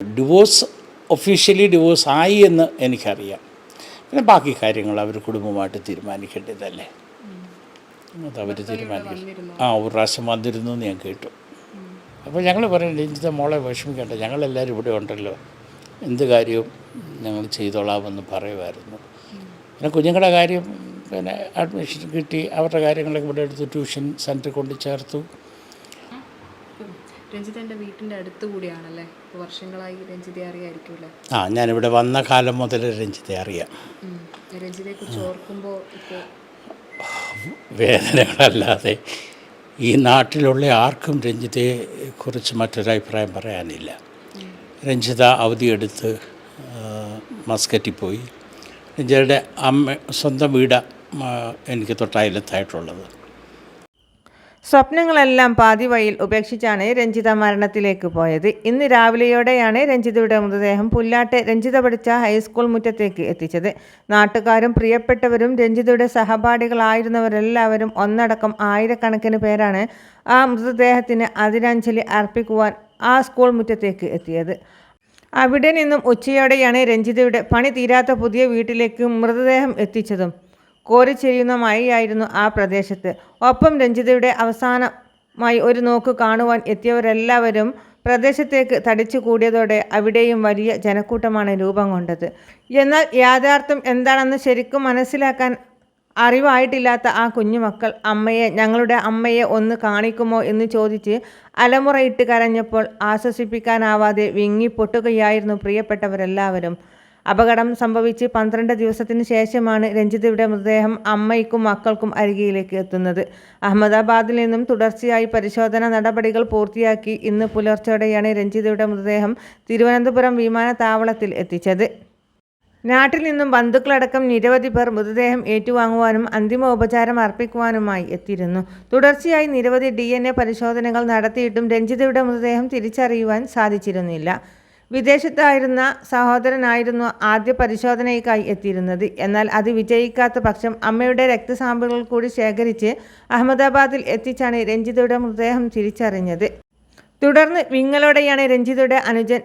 Divorce officially divorce ആയി എന്ന് എനിക്കറിയാം. പിന്നെ ബാക്കി കാര്യങ്ങൾ അവർ കുടുംബമായിട്ട് തീരുമാനിക്കേണ്ടതല്ലേ, അതവർ തീരുമാനിക്കും. ഒരു പ്രാവശ്യം വന്നിരുന്നു എന്ന് ഞാൻ കേട്ടു. അപ്പോൾ ഞങ്ങൾ പറയും, രഞ്ജിത മോളെ വിഷമിക്കേണ്ട, ഞങ്ങളെല്ലാവരും ഇവിടെ ഉണ്ടല്ലോ, എന്ത് കാര്യവും ഞങ്ങൾ ചെയ്തോളാമെന്ന് പറയുമായിരുന്നു. പിന്നെ കുഞ്ഞുങ്ങളുടെ കാര്യം, പിന്നെ അഡ്മിഷൻ കിട്ടി, അവരുടെ കാര്യങ്ങളൊക്കെ ഇവിടെ എടുത്ത് ട്യൂഷൻ സെൻറ്ററിൽ കൊണ്ട് ചേർത്തു. രഞ്ജിതൻ്റെ വീട്ടിൻ്റെ അടുത്ത് കൂടിയാണല്ലേ, വർഷങ്ങളായി രഞ്ജിതയെ അറിയാമായിരിക്കുമല്ലേ? ഞാനിവിടെ വന്ന കാലം മുതൽ രഞ്ജിതയെ അറിയാം. രഞ്ജിതയെക്കുറിച്ച് ഓർക്കുമ്പോൾ ഇപ്പോൾ വേദനകളല്ലാതെ ഈ നാട്ടിലുള്ള ആർക്കും രഞ്ജിതയെക്കുറിച്ച് മറ്റൊരഭിപ്രായം പറയാനില്ല. രഞ്ജിത അവധിയെടുത്ത് മസ്കറ്റിൽ പോയി. രഞ്ജിതയുടെ സ്വന്തം വീട് എനിക്ക് തൊട്ടയലത്തായിട്ടുള്ളത്. സ്വപ്നങ്ങളെല്ലാം പാതി വഴിയിൽ ഉപേക്ഷിച്ചാണ് രഞ്ജിത മരണത്തിലേക്ക് പോയത്. ഇന്ന് രാവിലെയോടെയാണ് രഞ്ജിതയുടെ മൃതദേഹം പുല്ലാട്ട് രഞ്ജിത പഠിച്ച ഹൈസ്കൂൾ മുറ്റത്തേക്ക് എത്തിച്ചത്. നാട്ടുകാരും പ്രിയപ്പെട്ടവരും രഞ്ജിതയുടെ സഹപാഠികളായിരുന്നവരെല്ലാവരും ഒന്നടക്കം ആയിരക്കണക്കിന് പേരാണ് ആ മൃതദേഹത്തിന് ആദരാഞ്ജലി അർപ്പിക്കുവാൻ ആ സ്കൂൾ മുറ്റത്തേക്ക് എത്തിയത്. അവിടെ നിന്നും ഉച്ചയോടെയാണ് രഞ്ജിതയുടെ പണി തീരാത്ത പുതിയ വീട്ടിലേക്ക് മൃതദേഹം എത്തിച്ചതും. കോരിച്ചെരിയുന്ന മഴയായിരുന്നു ആ പ്രദേശത്ത്. ഒപ്പം രഞ്ജിതയുടെ അവസാനമായി ഒരു നോക്ക് കാണുവാൻ എത്തിയവരെല്ലാവരും പ്രദേശത്തേക്ക് തടിച്ചു കൂടിയതോടെ അവിടെയും വലിയ ജനക്കൂട്ടമാണ് രൂപം കൊണ്ടത്. എന്നാൽ യാഥാർത്ഥ്യം എന്താണെന്ന് ശരിക്കും മനസ്സിലാക്കാൻ അറിവായിട്ടില്ലാത്ത ആ കുഞ്ഞുമക്കൾ ഞങ്ങളുടെ അമ്മയെ ഒന്ന് കാണിക്കുമോ എന്ന് ചോദിച്ച് അലമുറയിട്ട് കരഞ്ഞപ്പോൾ ആശ്വസിപ്പിക്കാനാവാതെ വിങ്ങിപ്പൊട്ടുകയായിരുന്നു പ്രിയപ്പെട്ടവരെല്ലാവരും. അപകടം സംഭവിച്ച് 12 ദിവസത്തിന് ശേഷമാണ് രഞ്ജിതയുടെ മൃതദേഹം അമ്മയ്ക്കും മക്കൾക്കും അരികിലേക്ക് എത്തുന്നത്. അഹമ്മദാബാദിൽ നിന്നും തുടർച്ചയായി പരിശോധന നടപടികൾ പൂർത്തിയാക്കി ഇന്ന് പുലർച്ചെയോടെയാണ് രഞ്ജിതയുടെ മൃതദേഹം തിരുവനന്തപുരം വിമാനത്താവളത്തിൽ എത്തിച്ചത്. നാട്ടിൽ നിന്നും ബന്ധുക്കളടക്കം നിരവധി പേർ മൃതദേഹം ഏറ്റുവാങ്ങുവാനും അന്തിമോപചാരം അർപ്പിക്കുവാനുമായി എത്തിയിരുന്നു. തുടർച്ചയായി നിരവധി DNA പരിശോധനകൾ നടത്തിയിട്ടും രഞ്ജിതയുടെ മൃതദേഹം തിരിച്ചറിയുവാൻ സാധിച്ചിരുന്നില്ല. വിദേശത്തായിരുന്ന സഹോദരനായിരുന്നു ആദ്യ പരിശോധനയ്ക്കായി എത്തിയിരുന്നത്. എന്നാൽ അത് വിജയിക്കാത്ത പക്ഷം അമ്മയുടെ രക്തസാമ്പിളുകൾ കൂടി ശേഖരിച്ച് അഹമ്മദാബാദിൽ എത്തിച്ചാണ് രഞ്ജിതയുടെ മൃതദേഹം തിരിച്ചറിഞ്ഞത്. തുടർന്ന് വിങ്ങലോടെയാണ് രഞ്ജിതയുടെ അനുജൻ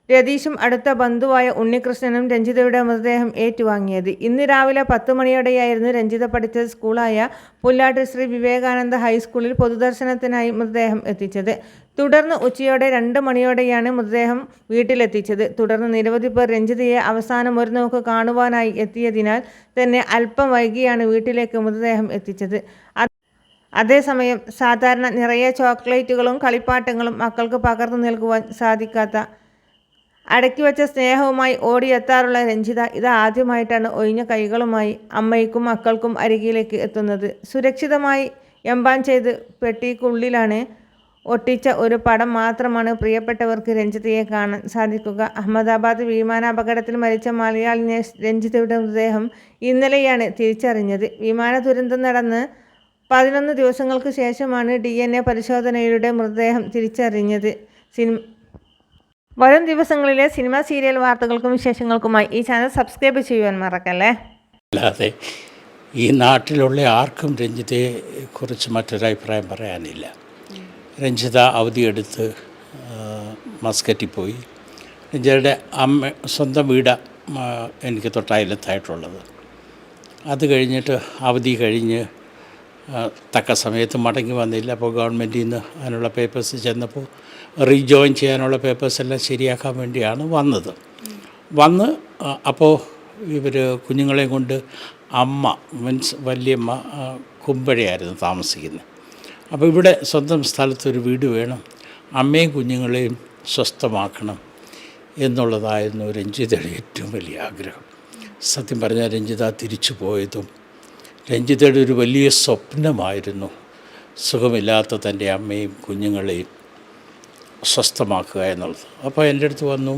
രതീഷും അടുത്ത ബന്ധുവായ ഉണ്ണികൃഷ്ണനും രഞ്ജിതയുടെ മൃതദേഹം ഏറ്റുവാങ്ങിയത്. ഇന്ന് രാവിലെ 10 മണിയോടെയായിരുന്നു രഞ്ജിത പഠിച്ച സ്കൂളായ പുല്ലാട്ട് ശ്രീ വിവേകാനന്ദ ഹൈസ്കൂളിൽ പൊതുദർശനത്തിനായി മൃതദേഹം എത്തിച്ചത്. തുടർന്ന് ഉച്ചയോടെ 2 മണിയോടെയാണ് മൃതദേഹം വീട്ടിലെത്തിച്ചത്. തുടർന്ന് നിരവധി പേർ രഞ്ജിതയെ അവസാനം ഒരു നോക്ക് കാണുവാനായി എത്തിയതിനാൽ തന്നെ അല്പം വൈകിയാണ് വീട്ടിലേക്ക് മൃതദേഹം എത്തിച്ചത്. അതേസമയം സാധാരണ നിറയെ ചോക്ലേറ്റുകളും കളിപ്പാട്ടങ്ങളും മക്കൾക്ക് പകർന്നു നൽകുവാൻ സാധിക്കാത്ത അടക്കി വച്ച സ്നേഹവുമായി ഓടിയെത്താറുള്ള രഞ്ജിത ഇത് ആദ്യമായിട്ടാണ് ഒഴിഞ്ഞ കൈകളുമായി അമ്മയ്ക്കും മക്കൾക്കും അരികിലേക്ക് എത്തുന്നത്. സുരക്ഷിതമായി എംബാം ചെയ്ത് പെട്ടിക്കുള്ളിലാണ് ഒട്ടിച്ച ഒരു പടം മാത്രമാണ് പ്രിയപ്പെട്ടവർക്ക് രഞ്ജിതയെ കാണാൻ സാധിക്കുക. അഹമ്മദാബാദ് വിമാനാപകടത്തിൽ മരിച്ച മലയാളി നേഴ്സ് രഞ്ജിതയുടെ മൃതദേഹം ഇന്നലെയാണ് തിരിച്ചറിഞ്ഞത്. വിമാന ദുരന്തം നടന്ന് 11 ദിവസങ്ങൾക്ക് ശേഷമാണ് DNA പരിശോധനയിലൂടെ മൃതദേഹം തിരിച്ചറിഞ്ഞത്. വരും ദിവസങ്ങളിലെ സിനിമ സീരിയൽ വാർത്തകൾക്കും വിശേഷങ്ങൾക്കുമായി ഈ ചാനൽ സബ്സ്ക്രൈബ് ചെയ്യുവാൻ മറക്കല്ലേ. അല്ലാതെ ഈ നാട്ടിലുള്ള ആർക്കും രഞ്ജിതയെക്കുറിച്ച് മറ്റൊരഭിപ്രായം പറയാനില്ല. രഞ്ജിത അവധിയെടുത്ത് മസ്കറ്റിൽ പോയി. രഞ്ജിതയുടെ സ്വന്തം വീട് എനിക്ക് തൊട്ടയലത്തായിട്ടുള്ളത്. അത് കഴിഞ്ഞിട്ട് അവധി കഴിഞ്ഞ് തക്ക സമയത്ത് മടങ്ങി വന്നില്ല. അപ്പോൾ ഗവൺമെൻറ്റിൽ നിന്ന് അതിനുള്ള പേപ്പേഴ്സ് ചെന്നപ്പോൾ റീജോയിൻ ചെയ്യാനുള്ള പേപ്പേഴ്സ് എല്ലാം ശരിയാക്കാൻ വേണ്ടിയാണ് വന്ന് അപ്പോൾ ഇവർ കുഞ്ഞുങ്ങളെയും കൊണ്ട് അമ്മ വല്യമ്മ കുമ്പഴയായിരുന്നു താമസിക്കുന്നത്. അപ്പോൾ ഇവിടെ സ്വന്തം സ്ഥലത്തൊരു വീട് വേണം, അമ്മയും കുഞ്ഞുങ്ങളെയും സ്വസ്ഥമാക്കണം എന്നുള്ളതായിരുന്നു രഞ്ജിതയുടെ ഏറ്റവും വലിയ ആഗ്രഹം. സത്യം പറഞ്ഞാൽ രഞ്ജിത തിരിച്ചു പോയതും രഞ്ജിതയുടെ ഒരു വലിയ സ്വപ്നമായിരുന്നു സുഖമില്ലാത്ത തൻ്റെ അമ്മയും കുഞ്ഞുങ്ങളെയും സ്വസ്ഥമാക്കുക എന്നുള്ളത്. അപ്പോൾ എൻ്റെ അടുത്ത് വന്നു,